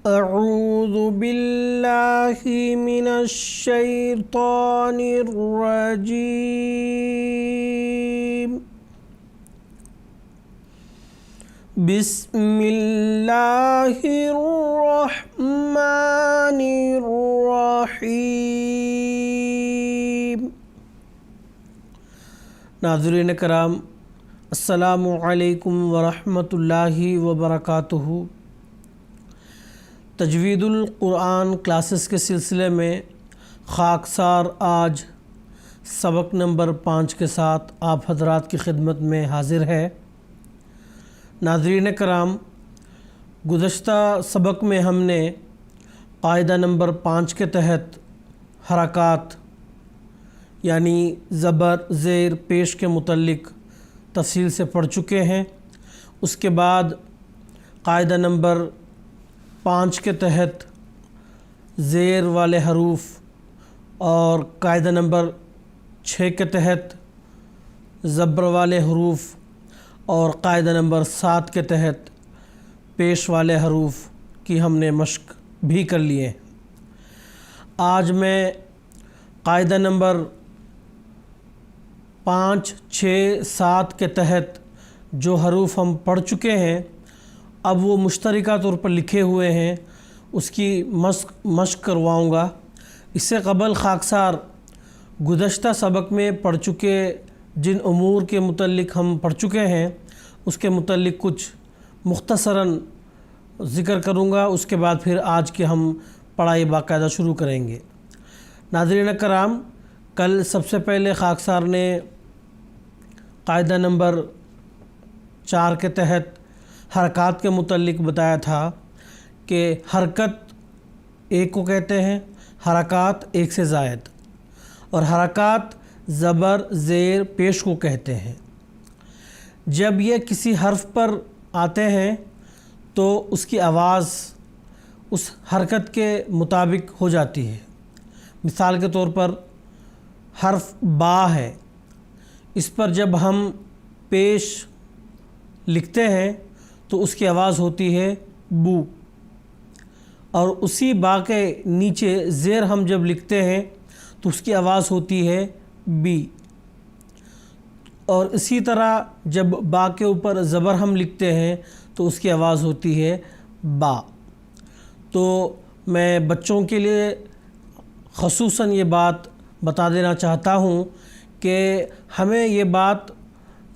اعوذ باللہ من الشیطان الرجیم بسم اللہ الرحمن الرحیم۔ ناظرین کرام، السلام علیکم ورحمۃ اللہ وبرکاتہ۔ تجوید القرآن کلاسز کے سلسلے میں خاکسار آج سبق نمبر 5 کے ساتھ آپ حضرات کی خدمت میں حاضر ہے۔ ناظرین کرام، گزشتہ سبق میں ہم نے قاعدہ نمبر 5 کے تحت حرکات یعنی زبر زیر پیش کے متعلق تفصیل سے پڑھ چکے ہیں۔ اس کے بعد قاعدہ نمبر 5 کے تحت زیر والے حروف اور قاعدہ نمبر 6 کے تحت زبر والے حروف اور قاعدہ نمبر 7 کے تحت پیش والے حروف کی ہم نے مشق بھی کر لیے۔ آج میں قاعدہ نمبر 5، 6، 7 کے تحت جو حروف ہم پڑھ چکے ہیں، اب وہ مشترکہ طور پر لکھے ہوئے ہیں، اس کی مشق کرواؤں گا۔ اس سے قبل خاکسار گزشتہ سبق میں پڑھ چکے جن امور کے متعلق ہم پڑھ چکے ہیں اس کے متعلق کچھ مختصراً ذکر کروں گا، اس کے بعد پھر آج کی ہم پڑھائی باقاعدہ شروع کریں گے۔ ناظرین کرام، کل سب سے پہلے خاکسار نے قاعدہ نمبر 4 کے تحت حرکات کے متعلق بتایا تھا کہ حرکت ایک کو کہتے ہیں، حرکات ایک سے زائد، اور حرکات زبر زیر پیش کو کہتے ہیں۔ جب یہ کسی حرف پر آتے ہیں تو اس کی آواز اس حرکت کے مطابق ہو جاتی ہے۔ مثال کے طور پر حرف با ہے، اس پر جب ہم پیش لکھتے ہیں تو اس کی آواز ہوتی ہے بو، اور اسی با کے نیچے زیر ہم جب لکھتے ہیں تو اس کی آواز ہوتی ہے بی، اور اسی طرح جب با کے اوپر زبر ہم لکھتے ہیں تو اس کی آواز ہوتی ہے با۔ تو میں بچوں کے لیے خصوصاً یہ بات بتا دینا چاہتا ہوں کہ ہمیں یہ بات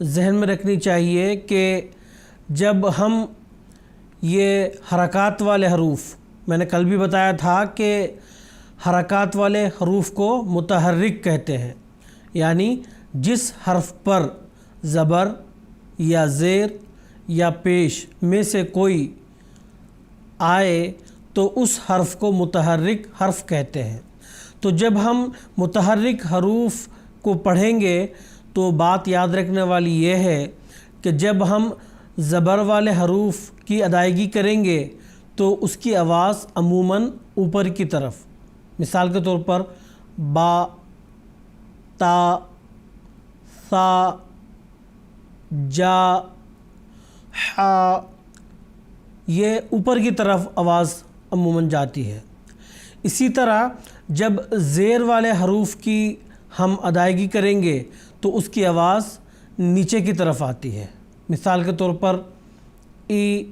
ذہن میں رکھنی چاہیے کہ جب ہم یہ حرکات والے حروف، میں نے کل بھی بتایا تھا کہ حرکات والے حروف کو متحرک کہتے ہیں، یعنی جس حرف پر زبر یا زیر یا پیش میں سے کوئی آئے تو اس حرف کو متحرک حرف کہتے ہیں۔ تو جب ہم متحرک حروف کو پڑھیں گے تو بات یاد رکھنے والی یہ ہے کہ جب ہم زبر والے حروف کی ادائیگی کریں گے تو اس کی آواز عموماً اوپر کی طرف، مثال کے طور پر با، تا، ثا، جا، حا، یہ اوپر کی طرف آواز عموماً جاتی ہے۔ اسی طرح جب زیر والے حروف کی ہم ادائیگی کریں گے تو اس کی آواز نیچے کی طرف آتی ہے۔ مثال کے طور پر ای،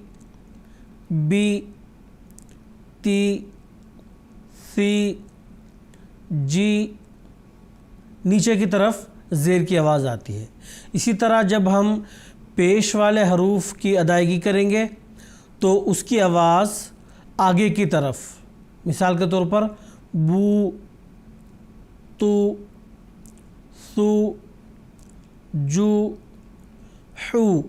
بی، تی، سی، جی، نیچے کی طرف زیر کی آواز آتی ہے۔ اسی طرح جب ہم پیش والے حروف کی ادائیگی کریں گے تو اس کی آواز آگے کی طرف، مثال کے طور پر بو، تو، سو، جو، حو۔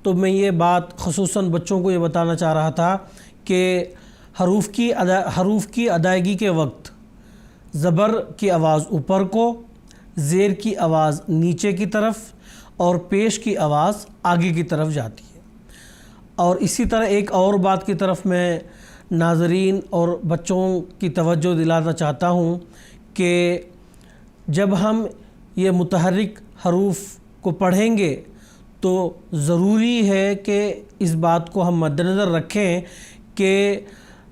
تو میں یہ بات خصوصاً بچوں کو یہ بتانا چاہ رہا تھا کہ حروف کی ادائیگی کے وقت زبر کی آواز اوپر کو، زیر کی آواز نیچے کی طرف اور پیش کی آواز آگے کی طرف جاتی ہے۔ اور اسی طرح ایک اور بات کی طرف میں ناظرین اور بچوں کی توجہ دلانا چاہتا ہوں کہ جب ہم یہ متحرک حروف کو پڑھیں گے تو ضروری ہے کہ اس بات کو ہم مد نظر رکھیں کہ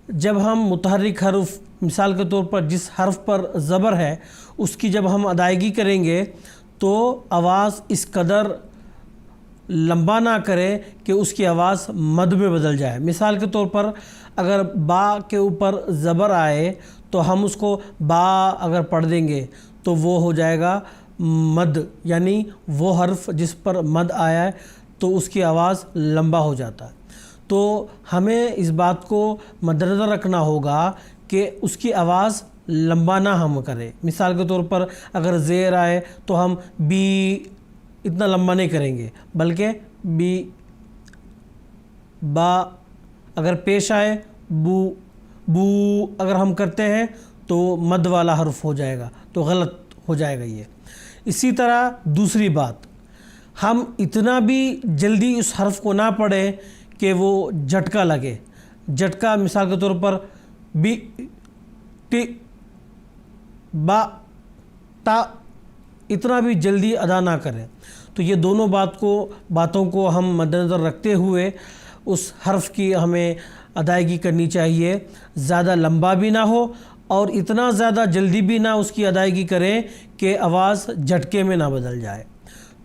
جب ہم متحرک حرف، مثال کے طور پر جس حرف پر زبر ہے اس کی جب ہم ادائیگی کریں گے تو آواز اس قدر لمبا نہ کرے کہ اس کی آواز مد میں بدل جائے۔ مثال کے طور پر اگر با کے اوپر زبر آئے تو ہم اس کو با اگر پڑھ دیں گے تو وہ ہو جائے گا مد، یعنی وہ حرف جس پر مد آیا ہے تو اس کی آواز لمبا ہو جاتا ہے۔ تو ہمیں اس بات کو مد نظر رکھنا ہوگا کہ اس کی آواز لمبا نہ ہم کریں۔ مثال کے طور پر اگر زیر آئے تو ہم بی اتنا لمبا نہیں کریں گے، بلکہ بی۔ با اگر پیش آئے بو، بو اگر ہم کرتے ہیں تو مد والا حرف ہو جائے گا، تو غلط ہو جائے گا یہ۔ اسی طرح دوسری بات، ہم اتنا بھی جلدی اس حرف کو نہ پڑھیں کہ وہ جھٹکا لگے۔ جھٹکا مثال کے طور پر بی ٹی با تا، اتنا بھی جلدی ادا نہ کریں۔ تو یہ دونوں باتوں کو ہم مد نظر رکھتے ہوئے اس حرف کی ہمیں ادائیگی کرنی چاہیے۔ زیادہ لمبا بھی نہ ہو اور اتنا زیادہ جلدی بھی نہ اس کی ادائیگی کریں کہ آواز جھٹکے میں نہ بدل جائے۔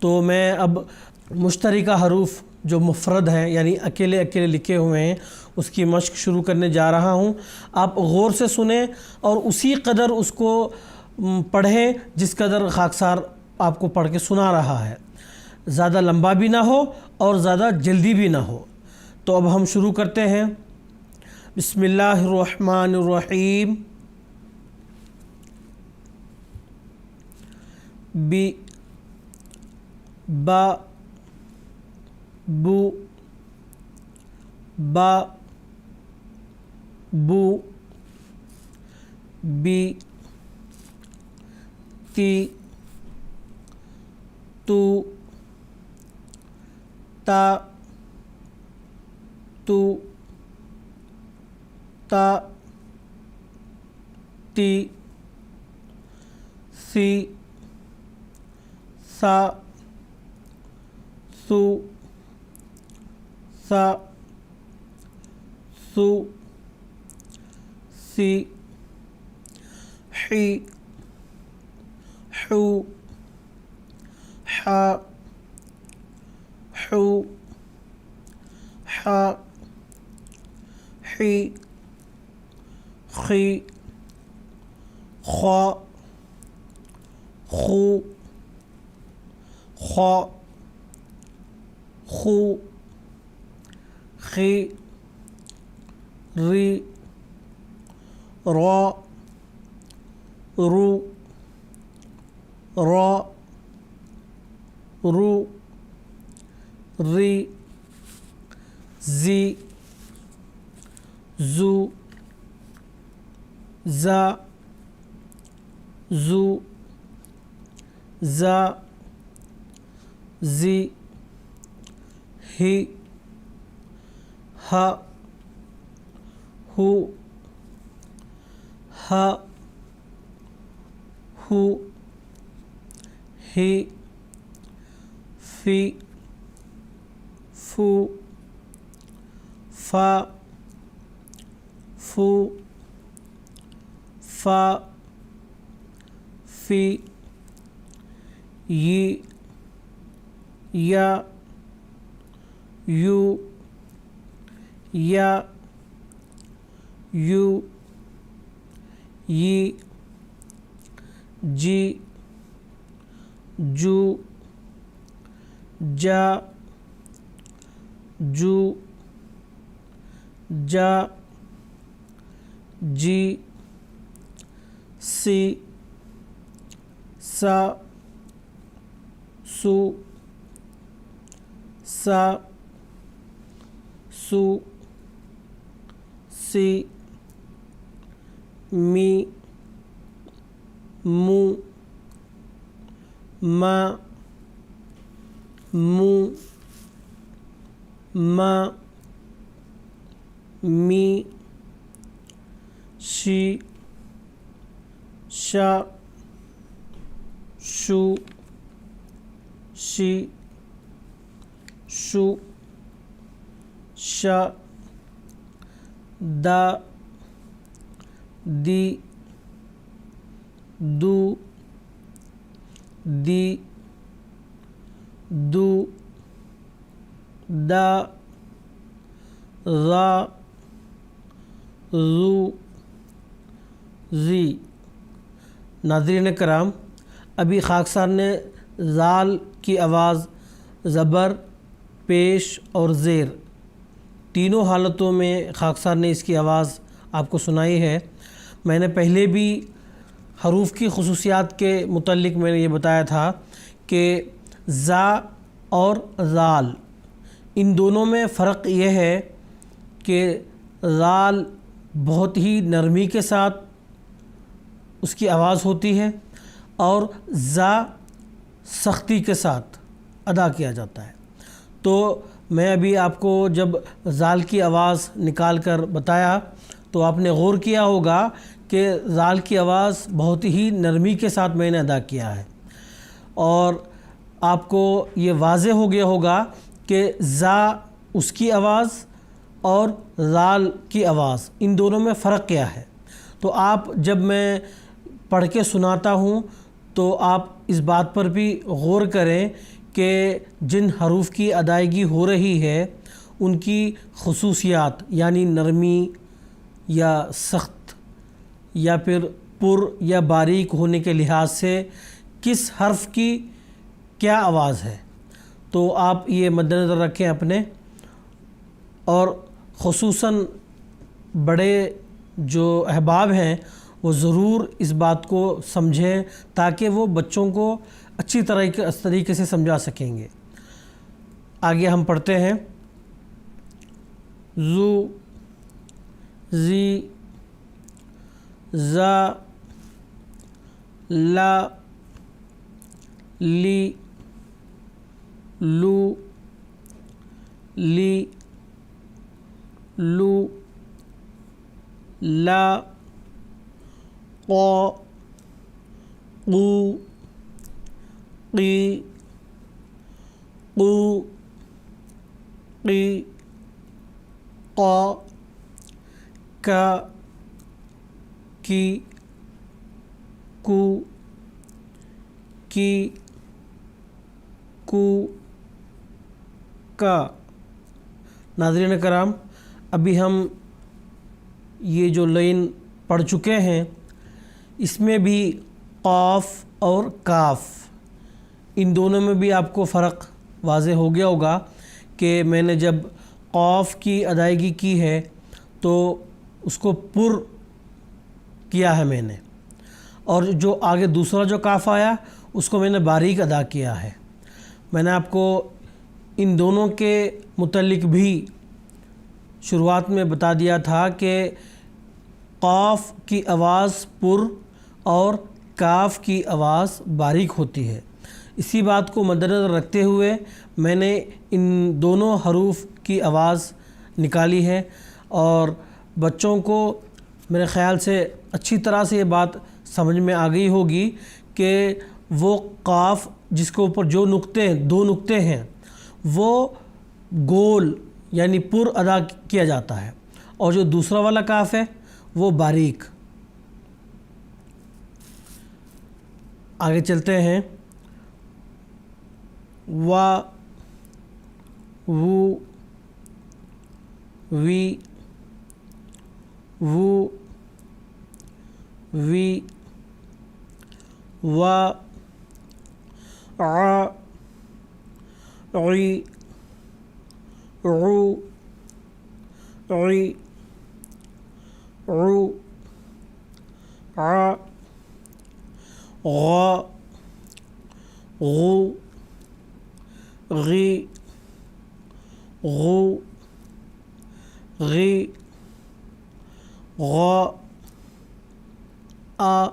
تو میں اب مشترکہ حروف جو مفرد ہیں یعنی اکیلے اکیلے لکھے ہوئے ہیں اس کی مشق شروع کرنے جا رہا ہوں۔ آپ غور سے سنیں اور اسی قدر اس کو پڑھیں جس قدر خاکسار آپ کو پڑھ کے سنا رہا ہے۔ زیادہ لمبا بھی نہ ہو اور زیادہ جلدی بھی نہ ہو۔ تو اب ہم شروع کرتے ہیں۔ بسم اللہ الرحمن الرحیم۔ بی با بو با بو بی تی تو تا تو تا تی سی سا سو سا سو سی حی حو حا حو حا حی خی خا خو خا خو خی ری را رو را رو ری زی زو زا زو زا زی ہی ہا ہو ہا ہو ہی فی فو فا فو فا فی یی یا یو یا یو یی جی جو جا جو جا جی سی سا سو سا سو سی می مو ما مو ما می شی شا شو شی شو شا دا دی دو دی دو دا ذا ذو زی۔ ناظرین کرام، ابھی خاکسار نے زال کی آواز زبر، پیش اور زیر تینوں حالتوں میں خاکسار نے اس کی آواز آپ کو سنائی ہے۔ میں نے پہلے بھی حروف کی خصوصیات کے متعلق میں نے یہ بتایا تھا کہ زا اور زال ان دونوں میں فرق یہ ہے کہ زال بہت ہی نرمی کے ساتھ اس کی آواز ہوتی ہے اور زا سختی کے ساتھ ادا کیا جاتا ہے۔ تو میں ابھی آپ کو جب زال کی آواز نکال کر بتایا تو آپ نے غور کیا ہوگا کہ زال کی آواز بہت ہی نرمی کے ساتھ میں نے ادا کیا ہے، اور آپ کو یہ واضح ہو گیا ہوگا کہ زا اس کی آواز اور زال کی آواز ان دونوں میں فرق کیا ہے۔ تو آپ جب میں پڑھ کے سناتا ہوں تو آپ اس بات پر بھی غور کریں کہ جن حروف کی ادائیگی ہو رہی ہے ان کی خصوصیات، یعنی نرمی یا سخت یا پھر پر یا باریک ہونے کے لحاظ سے کس حرف کی کیا آواز ہے، تو آپ یہ مد نظر رکھیں اپنے، اور خصوصاً بڑے جو احباب ہیں وہ ضرور اس بات کو سمجھیں تاکہ وہ بچوں کو اچھی طریقے سے سمجھا سکیں گے۔ آگے ہم پڑھتے ہیں زو، زی، زا، لا، لی، لو، لی، لو، لا، قو، قو، قی، قو، قی، قا، کا، کی، کو، کی، کو، کا۔ ناظرین کرام، ابھی ہم یہ جو لائن پڑھ چکے ہیں اس میں بھی قاف اور کاف ان دونوں میں بھی آپ کو فرق واضح ہو گیا ہوگا کہ میں نے جب قاف کی ادائیگی کی ہے تو اس کو پر کیا ہے میں نے، اور جو آگے دوسرا جو کاف آیا اس کو میں نے باریک ادا کیا ہے۔ میں نے آپ کو ان دونوں کے متعلق بھی شروعات میں بتا دیا تھا کہ قاف کی آواز پر اور کاف کی آواز باریک ہوتی ہے۔ اسی بات کو مد نظر رکھتے ہوئے میں نے ان دونوں حروف کی آواز نکالی ہے، اور بچوں کو میرے خیال سے اچھی طرح سے یہ بات سمجھ میں آ گئی ہوگی کہ وہ قاف جس کے اوپر جو نقطے ہیں، دو نقطے ہیں، وہ گول یعنی پر ادا کیا جاتا ہے، اور جو دوسرا والا کاف ہے وہ باریک۔ آگے چلتے ہیں، وا، وو، وی، وو، وی، وا، ع، عی، عو، عی، عو، ع، غا، غو، غی، غو، غی، غا، آ،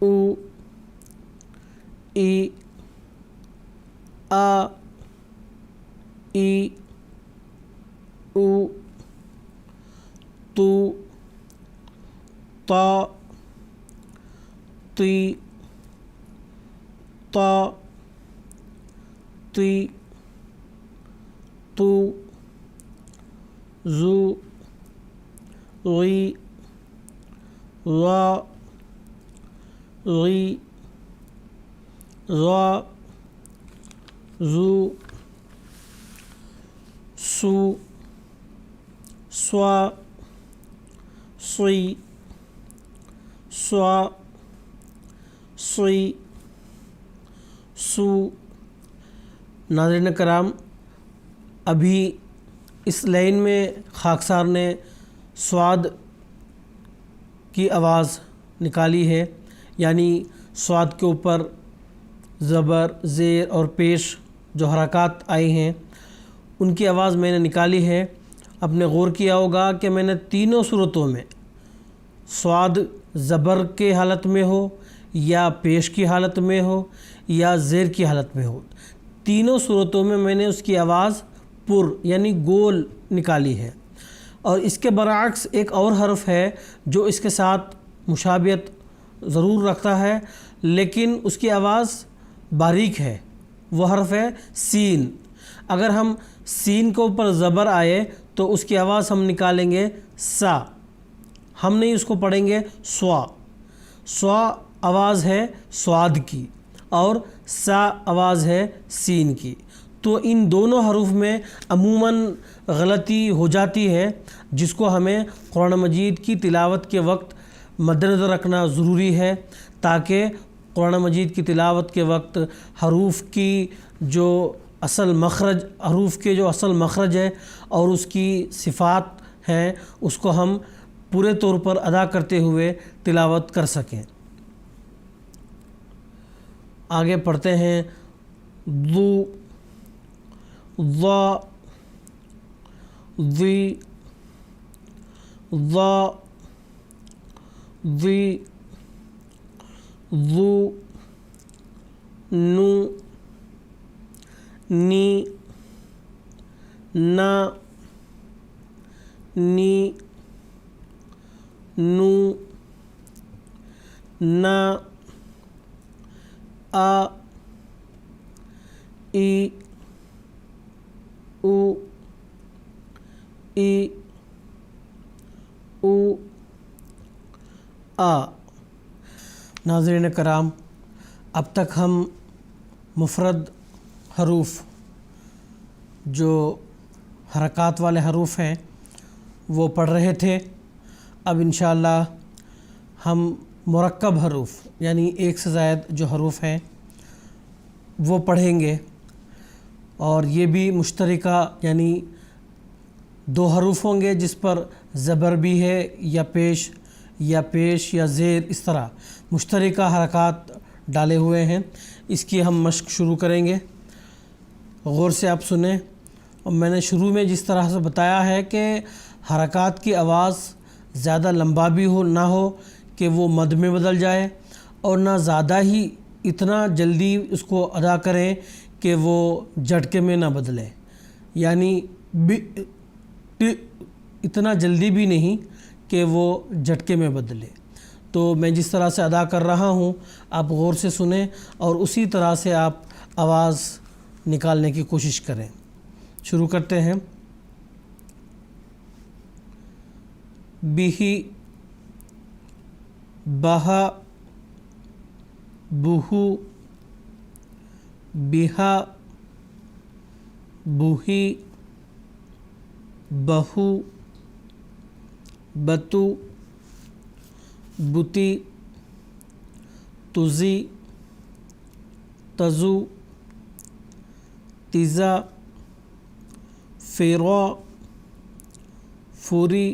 او، ای، آ، ای، او، تو، تا، تی، تا، تی، تو، زو، غی، ضا غی ضا ذو سو صا صی صا صی سو۔ ناظرین کرام، ابھی اس لائن میں خاکسار نے صاد کی آواز نکالی ہے، یعنی صاد کے اوپر زبر، زیر اور پیش جو حرکات آئی ہیں ان کی آواز میں نے نکالی ہے۔ آپ نے غور کیا ہوگا کہ میں نے تینوں صورتوں میں صاد زبر کے حالت میں ہو یا پیش کی حالت میں ہو یا زیر کی حالت میں ہو، تینوں صورتوں میں نے اس کی آواز پر یعنی گول نکالی ہے۔ اور اس کے برعکس ایک اور حرف ہے جو اس کے ساتھ مشابہت ضرور رکھتا ہے لیکن اس کی آواز باریک ہے، وہ حرف ہے سین۔ اگر ہم سین کے اوپر زبر آئے تو اس کی آواز ہم نکالیں گے سا، ہم نہیں اس کو پڑھیں گے سوا۔ سوا آواز ہے صاد کی اور سا آواز ہے سین کی، تو ان دونوں حروف میں عموماً غلطی ہو جاتی ہے جس کو ہمیں قرآن مجید کی تلاوت کے وقت مد نظر رکھنا ضروری ہے، تاکہ قرآن مجید کی تلاوت کے وقت حروف کی جو اصل مخرج، حروف کے جو اصل مخرج ہے اور اس کی صفات ہیں اس کو ہم پورے طور پر ادا کرتے ہوئے تلاوت کر سکیں۔ آگے پڑھتے ہیں ذو، ضا، ذی، ضا، ذی، ذو، نو، نی، نا، نی، نو، نا، آ، ای، او، ای، او، آ۔ ناظرین کرام، اب تک ہم مفرد حروف جو حرکات والے حروف ہیں وہ پڑھ رہے تھے۔ اب انشاءاللہ ہم مرکب حروف یعنی ایک سے زائد جو حروف ہیں وہ پڑھیں گے، اور یہ بھی مشترکہ یعنی دو حروف ہوں گے جس پر زبر بھی ہے یا پیش یا زیر، اس طرح مشترکہ حرکات ڈالے ہوئے ہیں۔ اس کی ہم مشق شروع کریں گے، غور سے آپ سنیں۔ اور میں نے شروع میں جس طرح سے بتایا ہے کہ حرکات کی آواز زیادہ لمبا بھی نہ ہو کہ وہ مد میں بدل جائے، اور نہ زیادہ ہی اتنا جلدی اس کو ادا کریں کہ وہ جھٹکے میں نہ بدلے، یعنی اتنا جلدی بھی نہیں کہ وہ جھٹکے میں بدلے۔ تو میں جس طرح سے ادا کر رہا ہوں آپ غور سے سنیں اور اسی طرح سے آپ آواز نکالنے کی کوشش کریں۔ شروع کرتے ہیں۔ بہی، بہا، بہو، بہا، بوہی، بہو، بتو، بتی، تزی، تزو، تیزا، فیرا، فوری،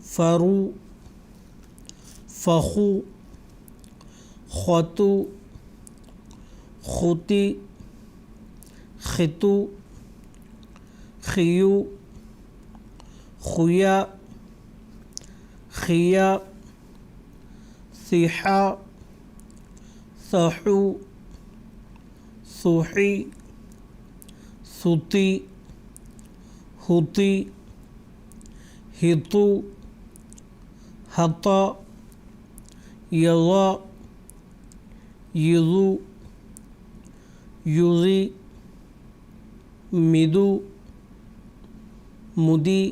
فرو، فخو، خطو، خوتی، خطو، خیو، خویا، خیا، سیحا، سحو، سوحی، سوتی، ہوتی، ہتو، ہتا، یضا، یضو، یوزی، مدو، مدی،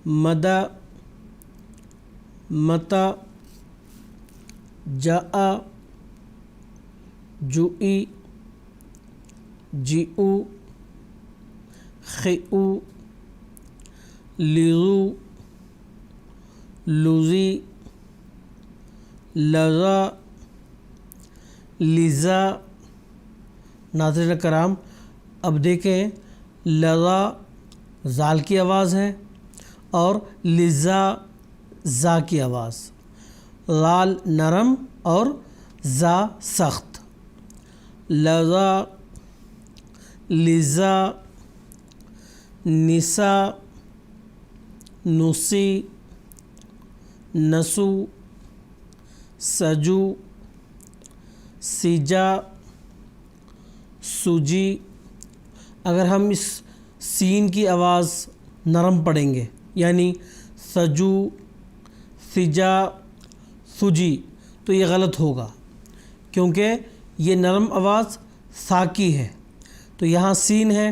مدا، متى جاء جوئی جیؤ خیؤ لیزو لوزی لذا لیزا۔ ناظرین کرام، اب دیکھیں لذا زال کی آواز ہے اور لیزا زا کی آواز، لال نرم اور زا سخت۔ لذا لیزا نسا نسی نسو سجو سیجا سوجی۔ اگر ہم اس سین کی آواز نرم پڑھیں گے یعنی سجو سجا سجی تو یہ غلط ہوگا، کیونکہ یہ نرم آواز سا کی ہے۔ تو یہاں سین ہے،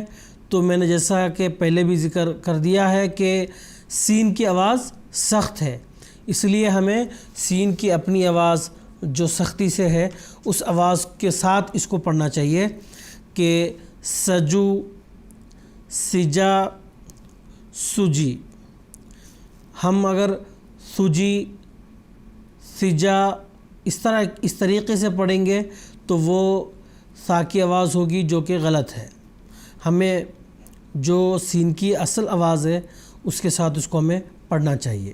تو میں نے جیسا کہ پہلے بھی ذکر کر دیا ہے کہ سین کی آواز سخت ہے، اس لیے ہمیں سین کی اپنی آواز جو سختی سے ہے اس آواز کے ساتھ اس کو پڑھنا چاہیے کہ سجو سجا سجی۔ ہم اگر سجی سجا اس طریقے سے پڑھیں گے تو وہ سا کی آواز ہوگی جو کہ غلط ہے۔ ہمیں جو سین کی اصل آواز ہے اس کے ساتھ اس کو ہمیں پڑھنا چاہیے۔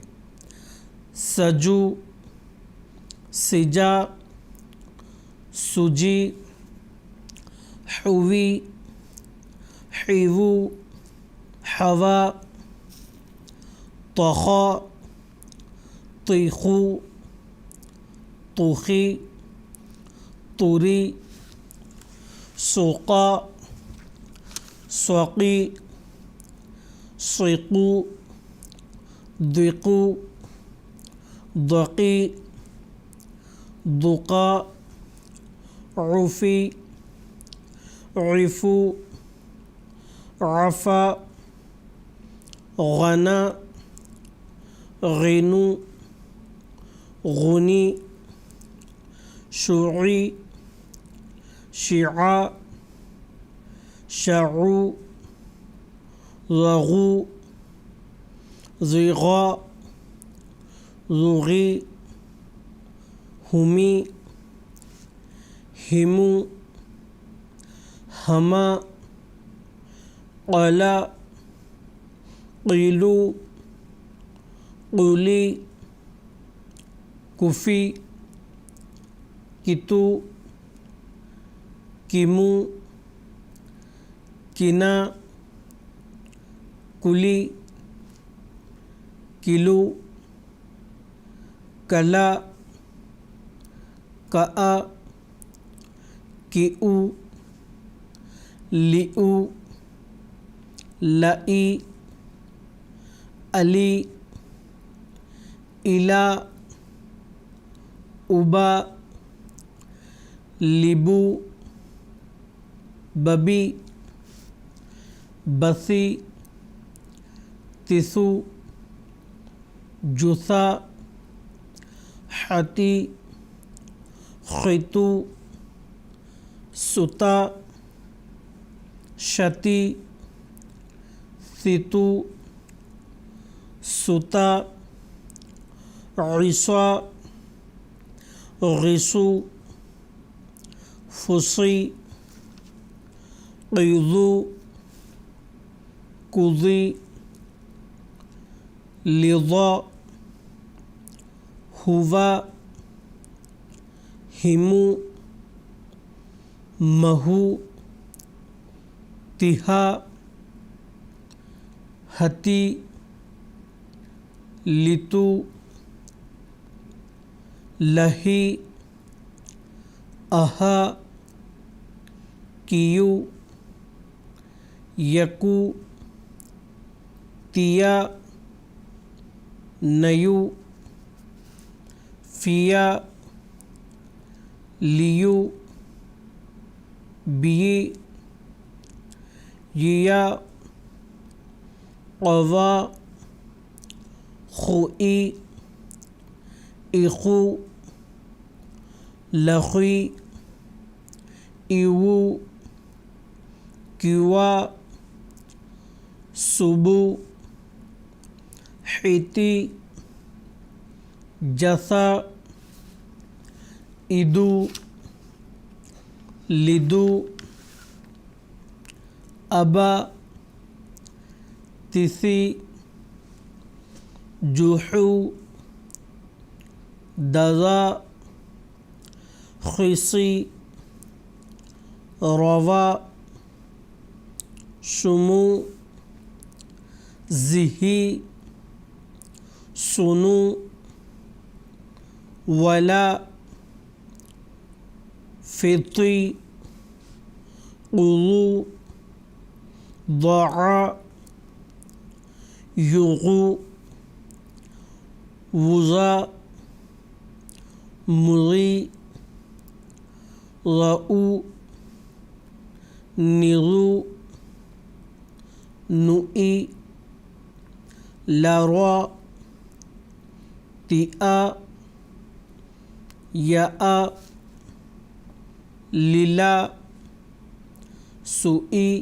سجو سجا سجی حوی حیوو حوا طخا طیخو طوخی طوری سوقا سوقی سویقو ضیقو ضقی ضقا عفی عفو عفا غنا غینو غنی شعی شیعہ شعو ضغو ضیغا ضغی ہمی ہمو ہما قلا قیلو قولی کفی کتو کیمو کنا کلی کلو کلا کآ کیؤ لیؤ لئی علی الا ابا لبو ببی بسی تسو جسا حتی خیتو ستا شتی سیتو ستا عیسا غیسو فسی قیضو قضی لضا ہوا ہمو مہو تہا ہتی لتو لہی اہا کیو یکو تیا نیو فیا لیو بی یا قوا خوئی إخو لخي إيو كيوا سبو حيتي جثا إدو لدو أبا تثي جوحو دذا خيصي روا شمو زهي سنو ولا فطي قضو ضاع يغو وضا مضي غؤو نغو نؤي لاروا تئا ياء للا سؤي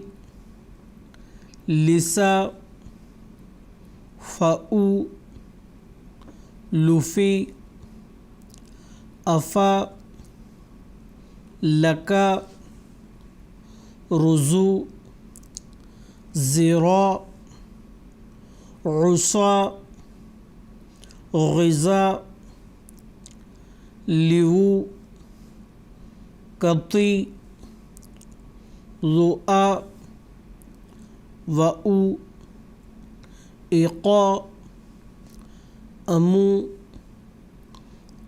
لسا فاؤ لفي افا لکا رزو زرا عصا غذا لیو قطی ضؤا وؤ إقا أمو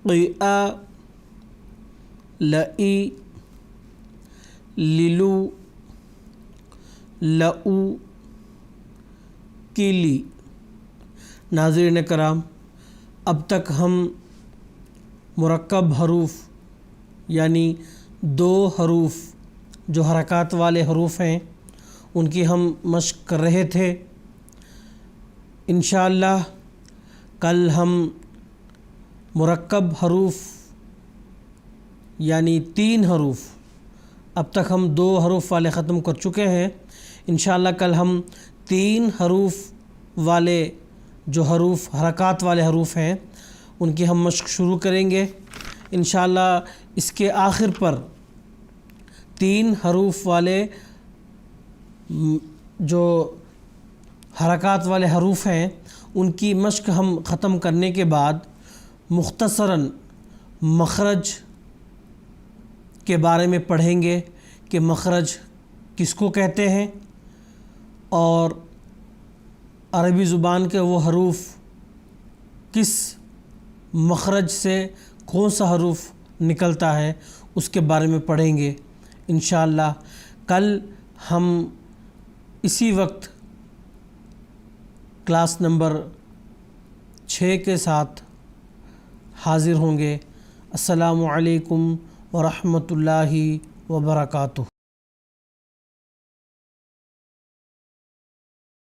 قيئا لئي للو لؤ کیلی۔ ناظرین کرام، اب تک ہم مرکب حروف یعنی 2 حروف جو حرکات والے حروف ہیں ان کی ہم مشق کر رہے تھے۔ انشاءاللہ کل ہم مرکب حروف یعنی 3 حروف، اب تک ہم 2 حروف والے ختم کر چکے ہیں۔ انشاءاللہ کل ہم 3 حروف والے جو حروف حرکات والے حروف ہیں ان کی ہم مشق شروع کریں گے۔ انشاءاللہ اس کے آخر پر 3 حروف والے جو حرکات والے حروف ہیں ان کی مشق ہم ختم کرنے کے بعد مختصراً مخرج کے بارے میں پڑھیں گے کہ مخرج کس کو کہتے ہیں اور عربی زبان کے وہ حروف کس مخرج سے کون سا حروف نکلتا ہے اس کے بارے میں پڑھیں گے۔ انشاءاللہ کل ہم اسی وقت کلاس نمبر 6 کے ساتھ حاضر ہوں گے۔ السلام علیکم ورحمۃ اللہ وبرکاتہ۔